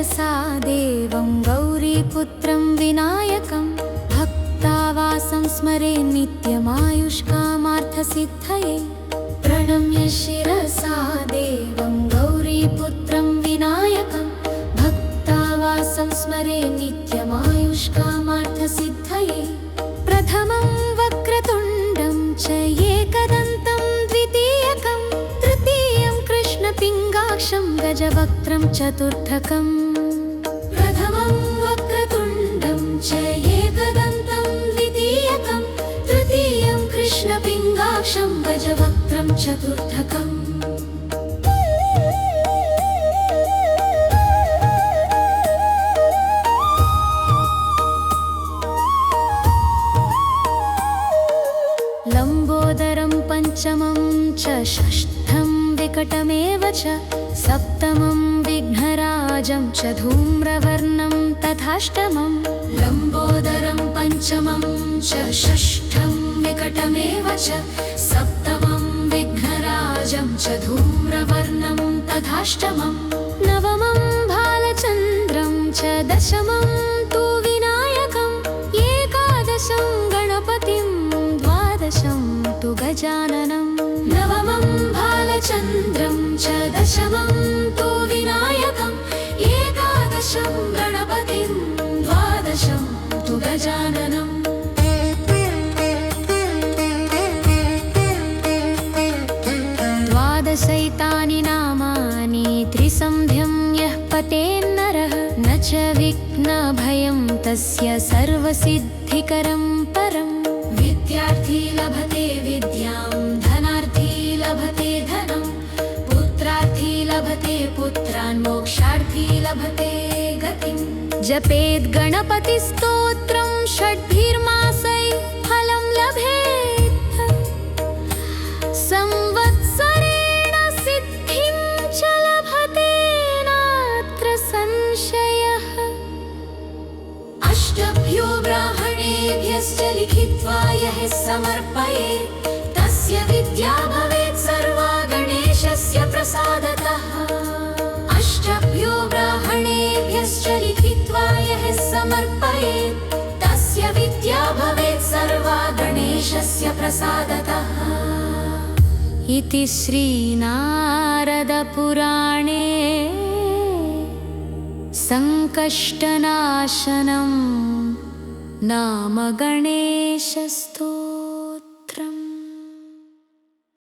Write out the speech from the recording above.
शिरसा देवं गौरीपुत्रं विनायकं भक्तावासं स्मरे नित्यमायुष्कामार्थसिद्धये। प्रणम्य शिरसा देवं गौरीपुत्रं विनायकं भक्तावासं स्मरे नित्यमायुष्कामार्थसिद्धये। प्रथमं वक्रतुण्डं च एकदन्तं द्वितीयकं तृतीयं कृष्णपिङ्गाक्षं गजवक्त्रं चतुर्थकम्। प्रथमं वक्रतुण्डं च एकदन्तं द्वितीयकं तृतीयं कृष्णपिङ्गाक्षं गजवक्त्रं चतुर्थकम्। लम्बोदरं पञ्चमं च षष्ठं विकटमेव च सप्तमं विघ्नराजं च धूम्रवर्णं तथाष्टमं। लम्बोदरं पञ्चमं च षष्ठं विकटमेव च सप्तमं विघ्नराजं च धूम्रवर्णं तथाष्टमं। नवमं भालचन्द्रं च दशमं तु विनायकं एकादशं गणपतिं द्वादशं तु गजाननं। नवमं भालचन्द्रं च दशमं तु विनायकं एकादशं गणपतिं द्वादशं तु गजाननम्। द्वादशैतानि नामानि त्रिसन्ध्यं यः पठेन्नरः न च विघ्नभयं तस्य सर्वसिद्धिकरं परम्। विद्यार्थी लभते विद्यां धनार्थी लभते धनं पुत्रार्थी लभते पुत्रान् मोक्षार्थी लभते गतिम्। जपेत् गणपतिस्तोत्रं षड्भिर्मासैः फलं लभेत् संवत्सरेण सिद्धिं च लभते नात्र संशयः। अष्टभ्यो ब्राह्मणेभ्यश्च लिखित्वा यः समर्पयेत् तस्य विद्या भवेत् सर्वा गणेशस्य प्रसादतः। अष्टभ्यो ब्राह्मणेभ्यश्च लिखित्वा यः समर्पयेत् तस्य विद्या भवेत् सर्वा गणेशस्य प्रसादतः। इति श्रीनारदपुराणे संकष्टनाशनं नाम गणेशस्तोत्रम्।